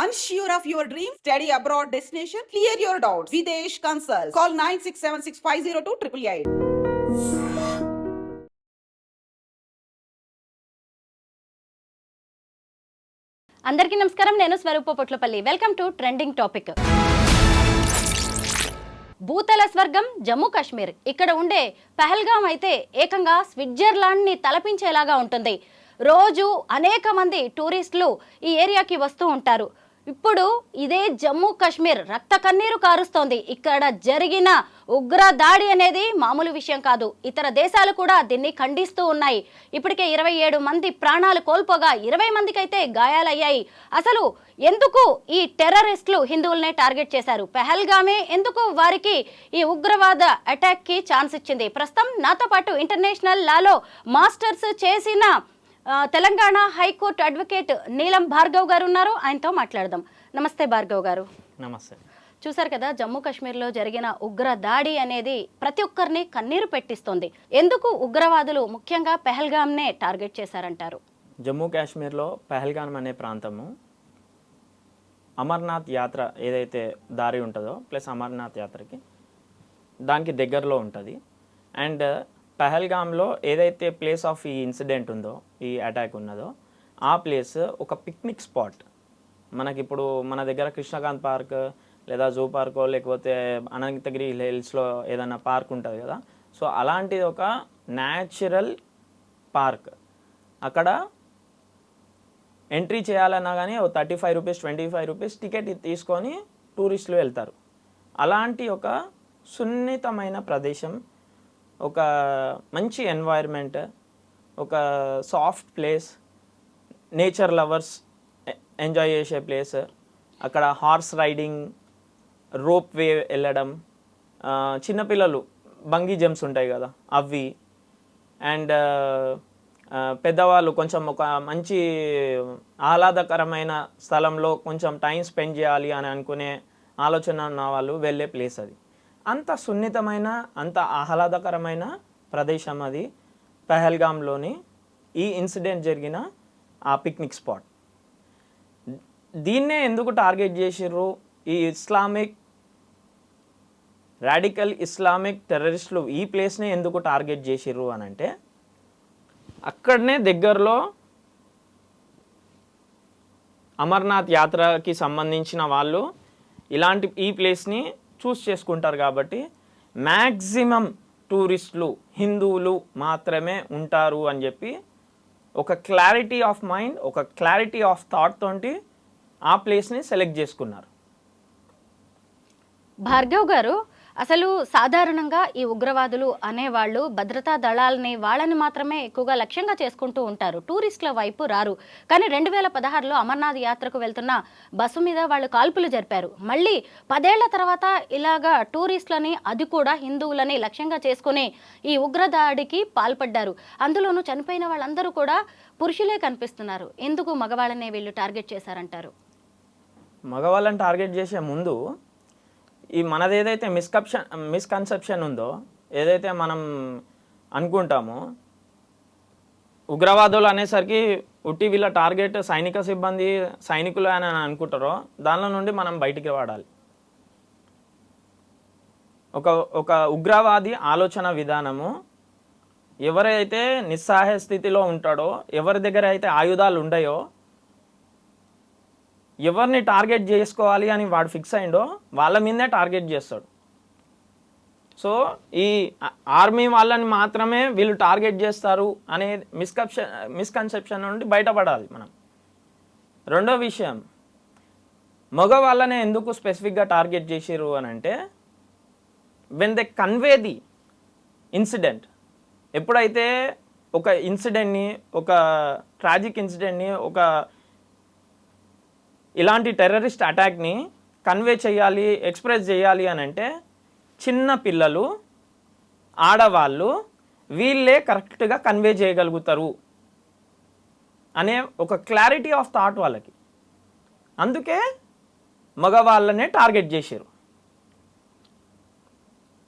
Unsure of your dream? Study abroad destination? Clear your doubts. Videsh Consult. Call 9676502888. అందరికీ నమస్కారం. నేను Swaroopa Potlapalli. Welcome to trending topic. భూతల స్వర్గం జమ్మూ కాశ్మీర్. ఇక్కడ ఉండే పహల్గామ్ అయితే ఏకంగా స్విట్జర్లాండ్ని తలపించేలాగా ఉంటుంది. రోజు అనేక మంది టూరిస్టులు ఈ ఏరియాకి వస్తూ ఉంటారు. ఇప్పుడు ఇదే జమ్మూ కాశ్మీర్ రక్త కన్నీరు కారుస్తోంది. ఇక్కడ జరిగిన ఉగ్ర దాడి అనేది మామూలు విషయం కాదు. ఇతర దేశాలు కూడా దీన్ని ఖండిస్తూ ఉన్నాయి. ఇప్పటికే 27 మంది ప్రాణాలు కోల్పోగా 20 మందికి అయితే గాయాలయ్యాయి. అసలు ఎందుకు ఈ టెర్రరిస్టులు హిందువులనే టార్గెట్ చేశారు? పెహల్గామే ఎందుకు వారికి ఈ ఉగ్రవాద అటాక్ కి ఛాన్స్ ఇచ్చింది? ప్రస్తుతం నాతో పాటు ఇంటర్నేషనల్ లాలో మాస్టర్స్ చేసిన తెలంగాణ హైకోర్టు అడ్వకేట్ నీలం భార్గవ్ గారు ఉన్నారు. ఆయనతో మాట్లాడదాం. నమస్తే భార్గవ్ గారు. నమస్తే. చూసారు కదా, జమ్మూ కాశ్మీర్లో జరిగిన ఉగ్ర దాడి అనేది ప్రతి ఒక్కరిని కన్నీరు పెట్టిస్తోంది. ఎందుకు ఉగ్రవాదులు ముఖ్యంగా పెహల్గామ్నే టార్గెట్ చేశారంటారు? జమ్మూ కాశ్మీర్లో పెహల్గామ్ అనే ప్రాంతము అమర్నాథ్ యాత్ర ఏదైతే దారి ఉంటుందో ప్లస్ అమర్నాథ్ యాత్రకి దానికి దగ్గరలో ఉంటుంది. అండ్ పెహల్గామ్లో ఏదైతే ప్లేస్ ఆఫ్ ఈ ఇన్సిడెంట్ ఉందో, ఈ అటాక్ ఉన్నదో, ఆ ప్లేస్ ఒక పిక్నిక్ స్పాట్. మనకిప్పుడు మన దగ్గర కృష్ణకాంత్ పార్క్ లేదా జూ పార్కో లేకపోతే అనంతగిరి హిల్స్లో ఏదైనా పార్క్ ఉంటుంది కదా, సో అలాంటిది ఒక న్యాచురల్ పార్క్. అక్కడ ఎంట్రీ చేయాలన్నా కానీ 35 రూపీస్ 25 రూపీస్ టికెట్ తీసుకొని టూరిస్టులు వెళ్తారు. అలాంటి ఒక సున్నితమైన ప్రదేశం, ఒక మంచి ఎన్వైర్న్మెంట్, ఒక soft place, nature lovers enjoy చేసే ప్లేస్. అక్కడ హార్స్ రైడింగ్, రోప్ వే వెళ్ళడం, చిన్నపిల్లలు బంగీ జంప్స్ ఉంటాయి కదా అవి, అండ్ పెద్దవాళ్ళు కొంచెం ఒక మంచి ఆహ్లాదకరమైన స్థలంలో కొంచెం టైం స్పెండ్ చేయాలి అని అనుకునే ఆలోచన ఉన్న వాళ్ళు వెళ్ళే ప్లేస్ అది. అంత సున్నితమైన, అంత ఆహ్లాదకరమైన ప్రదేశం అది పెహల్గామ్లోని ఈ ఇన్సిడెంట్ జరిగిన ఆ పిక్నిక్ స్పాట్. దీన్నే ఎందుకు టార్గెట్ చేసిర్రు ఈ రాడికల్ ఇస్లామిక్ టెర్రరిస్టులు? ఈ ప్లేస్నే ఎందుకు టార్గెట్ చేసిర్రు అని అంటే, అక్కడనే దగ్గరలో అమర్నాథ్ యాత్రకి సంబంధించిన వాళ్ళు ఇలాంటి ఈ ప్లేస్ని చూస్ చేసుకుంటారు కాబట్టి మ్యాక్సిమం టూరిస్టులు హిందువులు మాత్రమే ఉంటారు అని చెప్పి ఒక క్లారిటీ ఆఫ్ మైండ్, ఒక క్లారిటీ ఆఫ్ థాట్ తోటి ఆ ప్లేస్ని సెలెక్ట్ చేసుకున్నారు. భార్గవ్ గారు, అసలు సాధారణంగా ఈ ఉగ్రవాదులు అనేవాళ్ళు భద్రతా దళాలని వాళ్ళని మాత్రమే ఎక్కువగా లక్ష్యంగా చేసుకుంటూ ఉంటారు. టూరిస్టుల వైపు రారు. కానీ 2016లో అమర్నాథ్ యాత్రకు వెళ్తున్న బస్సు మీద వాళ్ళు కాల్పులు జరిపారు. మళ్ళీ 10 ఏళ్ల తర్వాత ఇలాగా టూరిస్టులని, అది కూడా హిందువులని లక్ష్యంగా చేసుకుని ఈ ఉగ్రదాడికి పాల్పడ్డారు. అందులోనూ చనిపోయిన వాళ్ళందరూ కూడా పురుషులే కనిపిస్తున్నారు. ఎందుకు మగవాళ్ళనే వీళ్ళు టార్గెట్ చేశారంటారు? మగవాళ్ళని టార్గెట్ చేసే ముందు ఈ మనది ఏదైతే మిస్కన్సెప్షన్ ఉందో, ఏదైతే మనం అనుకుంటామో ఉగ్రవాదులు అనేసరికి ఉట్టి వీళ్ళ టార్గెట్ సైనిక సిబ్బంది, సైనికులు అని అనుకుంటారో దానిలో నుండి మనం బయటికి వాడాలి. ఒక ఉగ్రవాది ఆలోచన విధానము, ఎవరైతే నిస్సహాయ స్థితిలో ఉంటాడో, ఎవరి దగ్గర అయితే ఆయుధాలు ఉంటాయో, ఎవరిని టార్గెట్ చేసుకోవాలి అని వాడు ఫిక్స్ అయిండో వాళ్ళ మీదే టార్గెట్ చేస్తాడు. సో ఈ ఆర్మీ వాళ్ళని మాత్రమే వీళ్ళు టార్గెట్ చేస్తారు అనే మిస్కన్సెప్షన్ నుండి బయటపడాలి మనం. రెండో విషయం, మగవాళ్ళనే ఎందుకు స్పెసిఫిక్గా టార్గెట్ చేసిర్రు అని అంటే, when they convey the incident, ఎప్పుడైతే ఒక ఇన్సిడెంట్ని, ఒక ట్రాజిక్ ఇన్సిడెంట్ని, ఒక ఇలాంటి టెర్రరిస్ట్ అటాక్ని కన్వే చేయాలి, ఎక్స్ప్రెస్ చేయాలి అని అంటే, చిన్న పిల్లలు, ఆడవాళ్ళు వీళ్ళే కరెక్ట్గా కన్వే చేయగలుగుతారు అనే ఒక క్లారిటీ ఆఫ్ థాట్ వాళ్ళకి. అందుకే మగవాళ్ళనే టార్గెట్ చేశారు.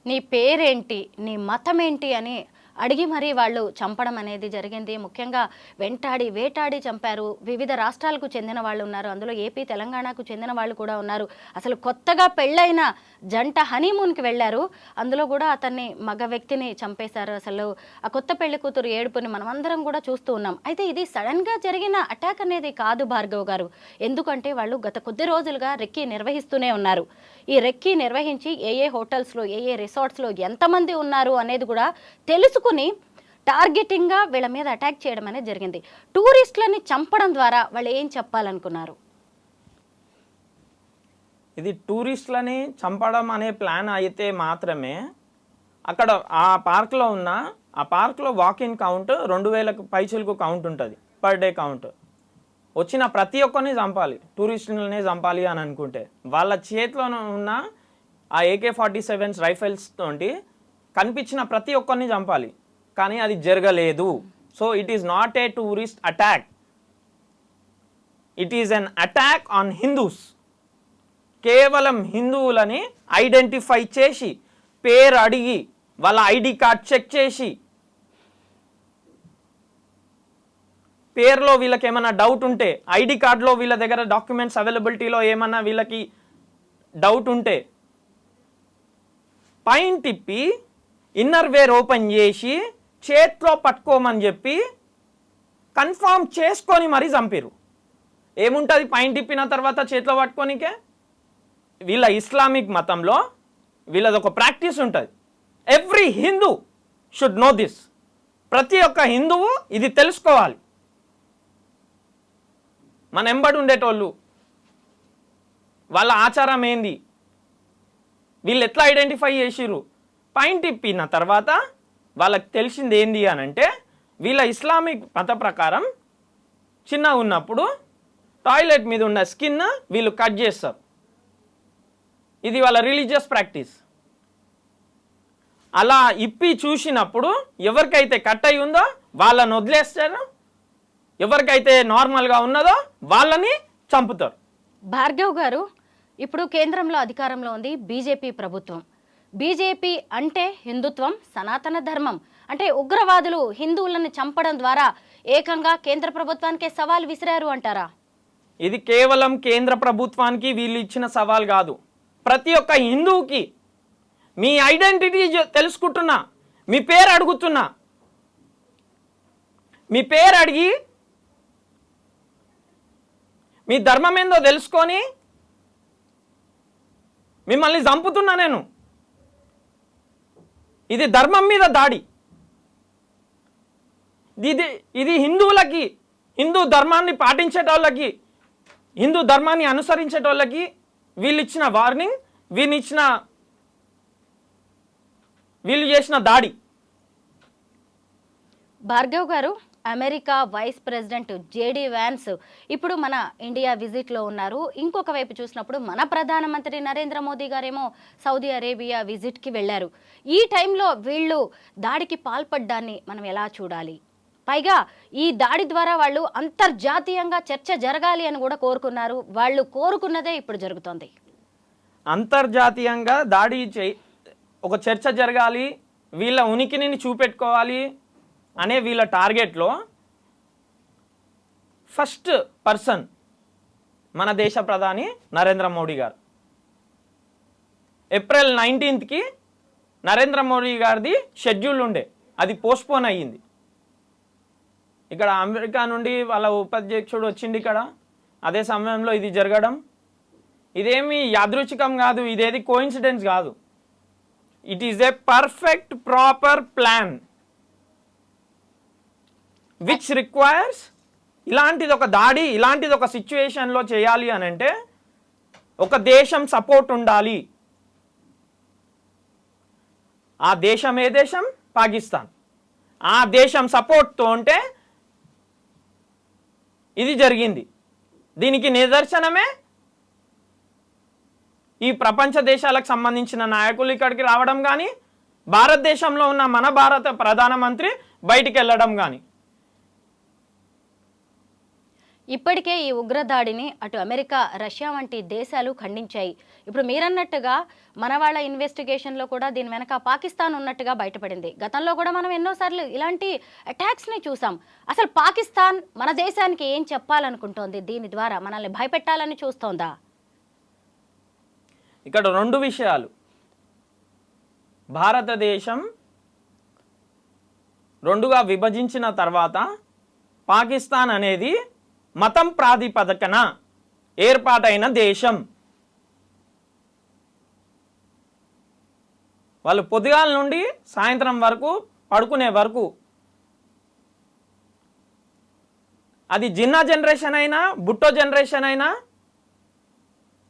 నీ పేరేంటి, నీ మతం ఏంటి అని అడిగి మరీ వాళ్ళు చంపడం అనేది జరిగింది. ముఖ్యంగా వెంటాడి వేటాడి చంపారు. వివిధ రాష్ట్రాలకు చెందిన వాళ్ళు ఉన్నారు, అందులో ఏపీ తెలంగాణకు చెందిన వాళ్ళు కూడా ఉన్నారు. అసలు కొత్తగా పెళ్ళైన జంట హనీమూన్కి వెళ్ళారు, అందులో కూడా అతన్ని మగ వ్యక్తిని చంపేశారు. అసలు ఆ కొత్త పెళ్లి కూతురు ఏడుపుని మనం అందరం కూడా చూస్తూ ఉన్నాం. అయితే ఇది సడన్గా జరిగిన అటాక్ అనేది కాదు భార్గవ్ గారు, ఎందుకంటే వాళ్ళు గత కొద్ది రోజులుగా రెక్కీ నిర్వహిస్తూనే ఉన్నారు. ఈ రెక్కీ నిర్వహించి ఏ హోటల్స్లో ఏ రిసార్ట్స్లో ఎంతమంది ఉన్నారు అనేది కూడా తెలుసుకుని టార్గెటింగ్గా వీళ్ళ మీద అటాక్ చేయడం అనేది జరిగింది. టూరిస్టులని చంపడం ద్వారా వాళ్ళు ఏం చెప్పాలనుకున్నారు? ఇది టూరిస్టులని చంపడం అనే ప్లాన్ అయితే మాత్రమే అక్కడ ఆ పార్క్లో వాకిన్ కౌంట్ 2000 పైచులకు కౌంట్ ఉంటుంది, పర్ డే కౌంట్. వచ్చిన ప్రతి ఒక్కరిని చంపాలి, టూరిస్టులనే చంపాలి అని అనుకుంటే వాళ్ళ చేతిలో ఉన్న ఆ AK-47 రైఫిల్స్ తోటి కనిపించిన ప్రతి ఒక్కరిని చంపాలి. కానీ అది జరగలేదు. So it is not a tourist attack, it is an attack on Hindus. కేవలం హిందువులని ఐడెంటిఫై చేసి పేరు అడిగి వాళ్ళ ఐడి కార్డ్ చెక్ చేసి పేరులో వీళ్ళకి ఏమైనా డౌట్ ఉంటే, ఐడి కార్డులో వీళ్ళ దగ్గర డాక్యుమెంట్స్ అవైలబిలిటీలో ఏమన్నా వీళ్ళకి డౌట్ ఉంటే పైన తిప్పి ఇన్నర్ వేర్ ఓపెన్ చేసి చేతిలో పట్టుకోమని చెప్పి కన్ఫామ్ చేసుకొని మరీ చంపారు. ఏముంటుంది పైన తిప్పిన తర్వాత చేతిలో పట్టుకోనికే? వీళ్ళ ఇస్లామిక్ మతంలో వీళ్ళది ఒక ప్రాక్టీస్ ఉంటుంది. Every Hindu should know this. ప్రతి ఒక్క హిందువు ఇది తెలుసుకోవాలి. మన ఎంబడి ఉండేటోళ్ళు వాళ్ళ ఆచారం ఏంది, వీళ్ళు ఎట్లా ఐడెంటిఫై చేసిర్రు, పైన తిప్పిన తర్వాత వాళ్ళకి తెలిసింది ఏంది అని అంటే, వీళ్ళ ఇస్లామిక్ మత ప్రకారం చిన్నగా ఉన్నప్పుడు టాయిలెట్ మీద ఉన్న స్కిన్ వీళ్ళు కట్ చేస్తారు. ఇది వాళ్ళ రిలీజియస్ ప్రాక్టీస్. అలా ఇప్పి చూసినప్పుడు ఎవరికైతే కట్ అయి ఉందో వాళ్ళని వదిలేస్తారు, ఎవరికైతే నార్మల్గా ఉన్నదో వాళ్ళని చంపుతారు. భార్గవ్ గారు, ఇప్పుడు కేంద్రంలో అధికారంలో ఉంది బీజేపీ ప్రభుత్వం. బీజేపీ అంటే హిందుత్వం, సనాతన ధర్మం. అంటే ఉగ్రవాదులు హిందువులను చంపడం ద్వారా ఏకంగా కేంద్ర ప్రభుత్వానికే సవాల్ విసిరారు అంటారా? ఇది కేవలం కేంద్ర ప్రభుత్వానికి వీళ్ళు ఇచ్చిన సవాల్ కాదు, ప్రతి ఒక్క హిందువుకి. మీ ఐడెంటిటీ తెలుసుకుంటున్నా, మీ పేరు అడుగుతున్నా, మీ పేరు అడిగి మీ ధర్మం ఏందో తెలుసుకొని మిమ్మల్ని చంపుతున్నా నేను. ఇది ధర్మం మీద దాడి. ఇది హిందువులకి, హిందూ ధర్మాన్ని పాటించేటోళ్ళకి, హిందూ ధర్మాన్ని అనుసరించేటోళ్ళకి వీళ్ళు ఇచ్చిన వార్నింగ్, వీళ్ళు చేసిన దాడి. Bhargav garu, America vice president JD Vance ఇప్పుడు మన ఇండియా విజిట్లో ఉన్నారు. ఇంకొక వైపు చూసినప్పుడు మన ప్రధానమంత్రి నరేంద్ర మోదీ గారేమో సౌదీ అరేబియా విజిట్కి వెళ్ళారు. ఈ టైంలో వీళ్ళు దాడికి పాల్పడ్డాన్ని మనం ఎలా చూడాలి? పైగా ఈ దాడి ద్వారా వాళ్ళు అంతర్జాతీయంగా చర్చ జరగాలి అని కూడా కోరుకున్నారు. వాళ్ళు కోరుకున్నదే ఇప్పుడు జరుగుతోంది. అంతర్జాతీయంగా దాడి ఒక చర్చ జరగాలి, వీళ్ళ ఉనికిని చూపెట్టుకోవాలి అనే వీళ్ళ టార్గెట్లో ఫస్ట్ పర్సన్ మన దేశ ప్రధాని నరేంద్ర మోడీ గారు. ఏప్రిల్ 19కి నరేంద్ర మోడీ గారిది షెడ్యూల్ ఉండే, అది పోస్ట్పోన్ అయ్యింది. ఇక్కడ అమెరికా నుండి వాళ్ళ ఉపాధ్యక్షుడు వచ్చింది ఇక్కడ, అదే సమయంలో ఇది జరగడం ఇదేమి యాదృచ్ఛికం కాదు, ఇదేది కోఇన్సిడెన్స్ కాదు. It is a perfect proper plan which requires ఇలాంటిది ఒక దాడి, ఇలాంటిది ఒక సిచ్యువేషన్లో చేయాలి అని అంటే ఒక దేశం సపోర్ట్ ఉండాలి. ఆ దేశం ఏ దేశం? పాకిస్తాన్. ఆ దేశం సపోర్ట్తో ఉంటే ఇది జరిగింది. దీనికి నిదర్శనమే ఈ ప్రపంచ దేశాలకు సంబంధించిన నాయకులు ఇక్కడికి రావడం కానీ, భారతదేశంలో ఉన్న మన భారత ప్రధానమంత్రి బయటికి వెళ్ళడం కానీ. ఇప్పటికే ఈ ఉగ్రదాడిని అటు అమెరికా, రష్యా వంటి దేశాలు ఖండించాయి. ఇప్పుడు మీరన్నట్టుగా మన వాళ్ళ ఇన్వెస్టిగేషన్లో కూడా దీని వెనక పాకిస్తాన్ ఉన్నట్టుగా బయటపడింది. గతంలో కూడా మనం ఎన్నోసార్లు ఇలాంటి అటాక్స్ని చూసాం. అసలు పాకిస్తాన్ మన దేశానికి ఏం చెప్పాలనుకుంటోంది? దీని ద్వారా మనల్ని భయపెట్టాలని చూస్తోందా? ఇక్కడ రెండు విషయాలు. భారతదేశం రెండుగా విభజించిన తర్వాత పాకిస్తాన్ అనేది మతం ప్రాతిపదికన ఏర్పాటైన దేశం. వాళ్ళు పొద్దుగాల నుండి సాయంత్రం వరకు పడుకునే వరకు, అది జిన్నా జనరేషన్ అయినా, భుట్టో జనరేషన్ అయినా,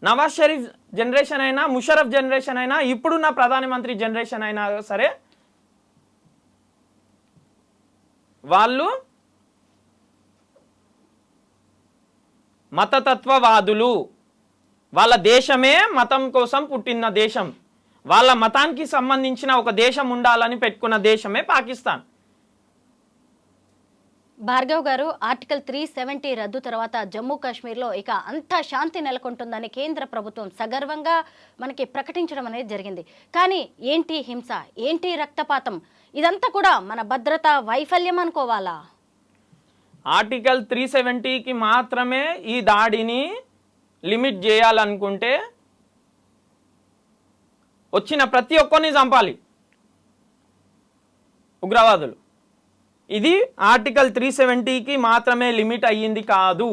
నవాజ్ షరీఫ్ జనరేషన్ అయినా, ముషరఫ్ జనరేషన్ అయినా, ఇప్పుడున్న ప్రధానమంత్రి జనరేషన్ అయినా సరే, వాళ్ళు మతతత్వవాదులు. వాళ్ళ దేశమే మతం కోసం పుట్టిన దేశం. వాళ్ళ మతానికి సంబంధించిన ఒక దేశం ఉండాలని పెట్టుకున్న దేశమే పాకిస్తాన్. భార్గవ్ గారు, ఆర్టికల్ 370 రద్దు తర్వాత జమ్మూ కాశ్మీర్లో ఇక అంతా శాంతి నెలకొంటుందని కేంద్ర ప్రభుత్వం సగర్వంగా మనకి ప్రకటించడం అనేది జరిగింది. కానీ ఏంటి హింస, ఏంటి రక్తపాతం? ఇదంతా కూడా మన భద్రత వైఫల్యం అనుకోవాలా? ఆర్టికల్ 370కి మాత్రమే ఈ దాడిని లిమిట్ చేయాలనుకుంటే వచ్చిన ప్రతి ఒక్కరిని చంపాలి ఉగ్రవాదులు. ఇది ఆర్టికల్ 370కి మాత్రమే లిమిట్ అయ్యింది కాదు.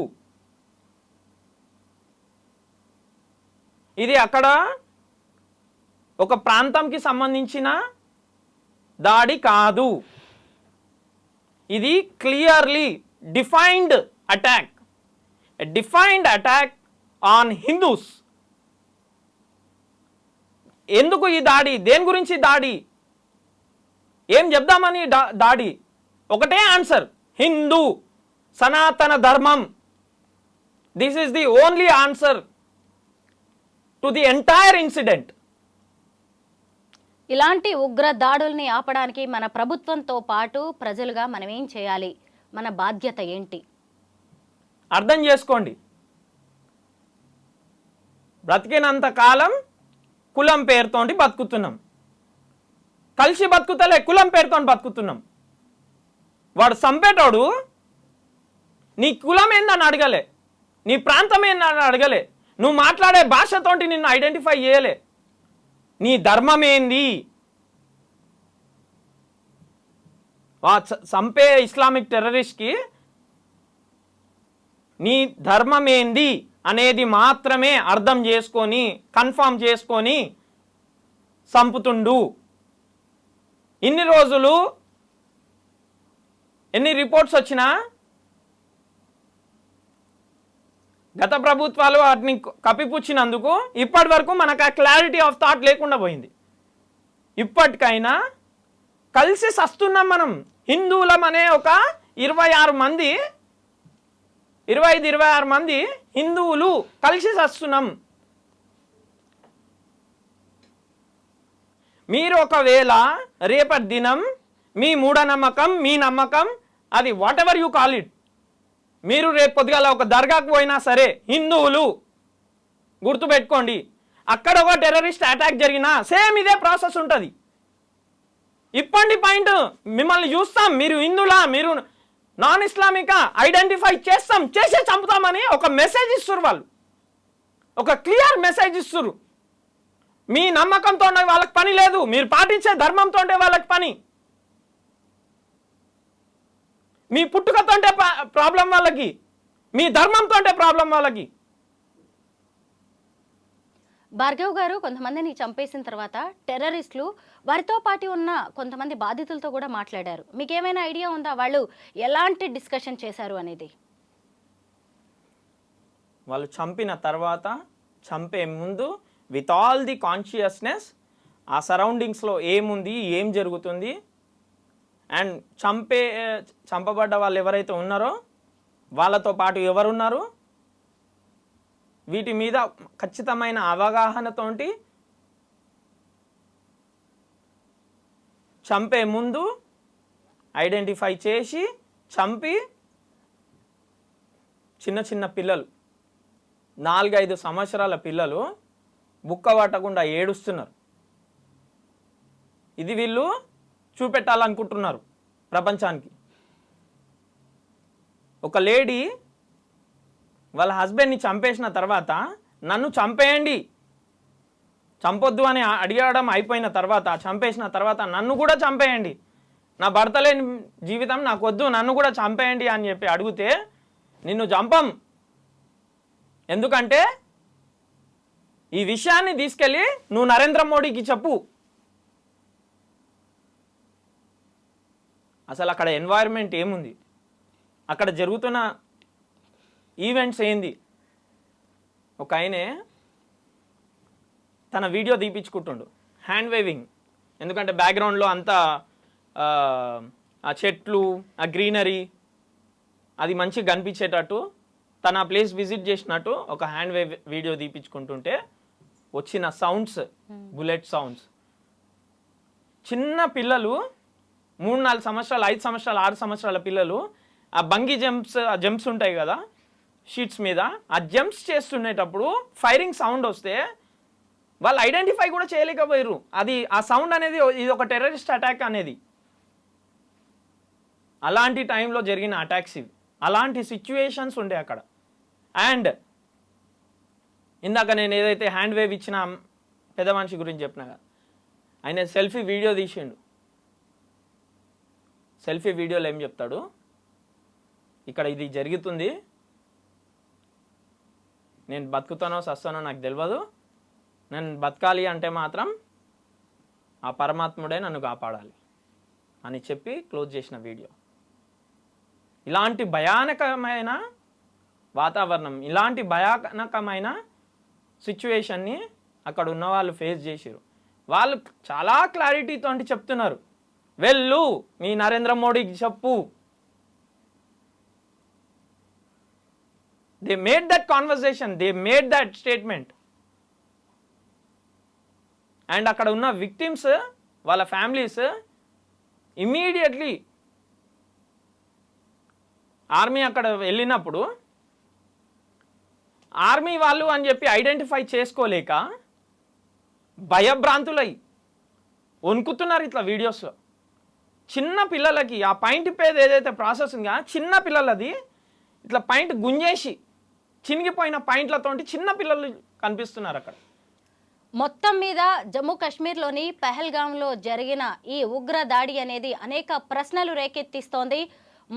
ఇది అక్కడ ఒక ప్రాంతంకి సంబంధించిన దాడి కాదు. ఇది clearly defined attack, defined attack on Hindus. ఎందుకు ఈ దాడి? దేని గురించి దాడి? ఏం చెప్దామని దాడి? ఒకటే ఆన్సర్, హిందూ సనాతన ధర్మం. This is the only answer to the entire incident. ఇలాంటి ఉగ్ర దాడుల్ని ఆపడానికి మన ప్రభుత్వంతో పాటు ప్రజలుగా మనం ఏం చేయాలి? మన బాధ్యత ఏంటి? అర్థం చేసుకోండి, బ్రతికినంత కాలం కులం పేరుతోటి బతుకుతున్నాం. కలిసి బతుకుతలే, కులం పేరుతో బతుకుతున్నాం. వాడు చంపేటోడు నీ కులం ఏందని అడగలే, నీ ప్రాంతం ఏందని అడగలే, నువ్వు మాట్లాడే భాషతోటి నిన్ను ఐడెంటిఫై చేయలే. నీ ధర్మం ఏంది? చంపే ఇస్లామిక్ టెర్రరిస్ట్కి నీ ధర్మం ఏంది అనేది మాత్రమే అర్థం చేసుకొని కన్ఫర్మ్ చేసుకొని చంపుతుండు. ఇన్ని రోజులు ఎన్ని రిపోర్ట్స్ వచ్చినా గత ప్రభుత్వాలు వాటిని కప్పిపుచ్చినందుకు ఇప్పటి వరకు మనకు ఆ క్లారిటీ ఆఫ్ థాట్ లేకుండా పోయింది. ఇప్పటికైనా కలిసి సస్తున్నాం మనం. హిందువులం అనే ఒక 25 మంది హిందువులు కలిసి సస్తున్నాం. మీరు ఒకవేళ రేపటి దినం మీ మూఢనమ్మకం, మీ నమ్మకం, అది what ever you call it, మీరు రేపు పొద్దుగాల ఒక దర్గాకు పోయినా సరే హిందువులు, గుర్తుపెట్టుకోండి, అక్కడ ఒక టెర్రరిస్ట్ అటాక్ జరిగినా సేమ్ ఇదే ప్రాసెస్ ఉంటుంది. ఇప్పటి పాయింట్ మిమ్మల్ని చూస్తాం, మీరు హిందువులా, మీరు నాన్ ఇస్లామికా ఐడెంటిఫై చేస్తాం, చేసే చంపుతామని ఒక మెసేజ్ ఇస్తున్నారు. వాళ్ళు ఒక క్లియర్ మెసేజ్ ఇస్తున్నారు. మీ నమ్మకంతో వాళ్ళకి పని లేదు, మీరు పాటించే ధర్మంతో వాళ్ళకి పని. మీ పుట్టుకతో ప్రాబ్లం వాళ్ళకి, మీ ధర్మంతో ప్రాబ్లం వాళ్ళకి. భార్గవ్ గారు, కొంతమందిని చంపేసిన తర్వాత టెర్రరిస్టులు వారితో పాటు ఉన్న కొంతమంది బాధితులతో కూడా మాట్లాడారు. మీకేమైనా ఐడియా ఉందా వాళ్ళు ఎలాంటి డిస్కషన్ చేశారు అనేది? వాళ్ళు చంపిన తర్వాత, చంపే ముందు విత్ ఆల్ ది కాన్షియస్నెస్ ఆ సరౌండింగ్స్లో ఏముంది, ఏం జరుగుతుంది, అండ్ చంపబడ్డ వాళ్ళు ఎవరైతే ఉన్నారో వాళ్ళతో పాటు ఎవరున్నారు, వీటి మీద ఖచ్చితమైన అవగాహనతోటి చంపే ముందు ఐడెంటిఫై చేసి చంపి చిన్న చిన్న పిల్లలు 4-5 సంవత్సరాల పిల్లలు బుక్క పట్టకుండా ఏడుస్తున్నారు. ఇది వీళ్ళు చూపెట్టాలనుకుంటున్నారు ప్రపంచానికి. ఒక లేడీ వాళ్ళ హస్బెండ్ని చంపేసిన తర్వాత నన్ను చంపేయండి, చంపొద్దు అని అడిగడం అయిపోయిన తర్వాత, చంపేసిన తర్వాత నన్ను కూడా చంపేయండి, నా భర్త లేని జీవితం నాకు వద్దు, నన్ను కూడా చంపేయండి అని చెప్పి అడిగితే నిన్ను చంపం. ఎందుకంటే ఈ విషయాన్ని తీసుకెళ్ళి నువ్వు నరేంద్ర మోడీకి చెప్పు. అసలు అక్కడ ఎన్వైర్న్మెంట్ ఏముంది, అక్కడ జరుగుతున్న ఈవెంట్స్ ఏంది. ఒక ఆయనే తన వీడియో తీపించుకుంటుండు హ్యాండ్ వేవింగ్, ఎందుకంటే బ్యాక్గ్రౌండ్లో అంతా ఆ చెట్లు, ఆ గ్రీనరీ అది మంచిగా కనిపించేటట్టు తన ప్లేస్ విజిట్ చేసినట్టు ఒక హ్యాండ్ వేవ్ వీడియో తీపించుకుంటుంటే వచ్చిన సౌండ్స్, బుల్లెట్ సౌండ్స్. చిన్న పిల్లలు 3-4 సంవత్సరాలు, 5 సంవత్సరాలు, 6 సంవత్సరాల పిల్లలు ఆ బంగీ జంప్స్ ఉంటాయి కదా షీట్స్ మీద, ఆ జంప్స్ చేస్తుండేటప్పుడు ఫైరింగ్ సౌండ్ వస్తే వాళ్ళు ఐడెంటిఫై కూడా చేయలేకపోయారు. అది ఆ సౌండ్ అనేది ఇది ఒక టెర్రరిస్ట్ అటాక్ అనేది. అలాంటి టైంలో జరిగిన అటాక్స్ ఇవి, అలాంటి సిచ్యువేషన్స్ ఉండే అక్కడ. అండ్ ఇందాక నేను ఏదైతే హ్యాండ్ వేవ్ ఇచ్చిన పెద్ద మనిషి గురించి చెప్పినా కదా, ఆయన సెల్ఫీ వీడియో తీసిండు. సెల్ఫీ వీడియోలో ఏం చెప్తాడు, ఇక్కడ ఇది జరుగుతుంది, నేను బతుకుతానో సస్తానో నాకు తెలియదు, నేను బతకాలి అంటే మాత్రం ఆ పరమాత్ముడే నన్ను కాపాడాలి అని చెప్పి క్లోజ్ చేసిన వీడియో. ఇలాంటి భయానకమైన వాతావరణం, ఇలాంటి భయానకమైన సిచ్యువేషన్ని అక్కడ ఉన్న వాళ్ళు ఫేస్ చేసారు. వాళ్ళు చాలా క్లారిటీతో చెప్తున్నారు, వెళ్ళు మీ నరేంద్ర మోడీకి చెప్పు. They made that conversation, they made that statement. And అక్కడ ఉన్న విక్టిమ్స్ వాళ్ళ ఫ్యామిలీస్ ఇమ్మీడియట్లీ ఆర్మీ అక్కడ వెళ్ళినప్పుడు ఆర్మీ వాళ్ళు అని చెప్పి ఐడెంటిఫై చేసుకోలేక భయభ్రాంతులై వణుకుతున్నారు ఇట్లా వీడియోస్లో. చిన్న పిల్లలకి ఆ పాయింట్ పేద ఏదైతే ప్రాసెస్ ఉందో చిన్న పిల్లలది ఇట్లా పాయింట్ గుంజేసి చినిగిపోయిన పాయింట్లతో చిన్న పిల్లలు కనిపిస్తున్నారు అక్కడ. మొత్తం మీద జమ్మూ కాశ్మీర్లోని పెహల్గాంలో జరిగిన ఈ ఉగ్ర దాడి అనేది అనేక ప్రశ్నలు రేకెత్తిస్తోంది.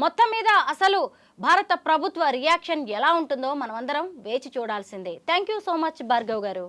మొత్తం మీద అసలు భారత ప్రభుత్వ రియాక్షన్ ఎలా ఉంటుందో మనమందరం వేచి చూడాల్సిందే. Thank you so much Bhargav గారు.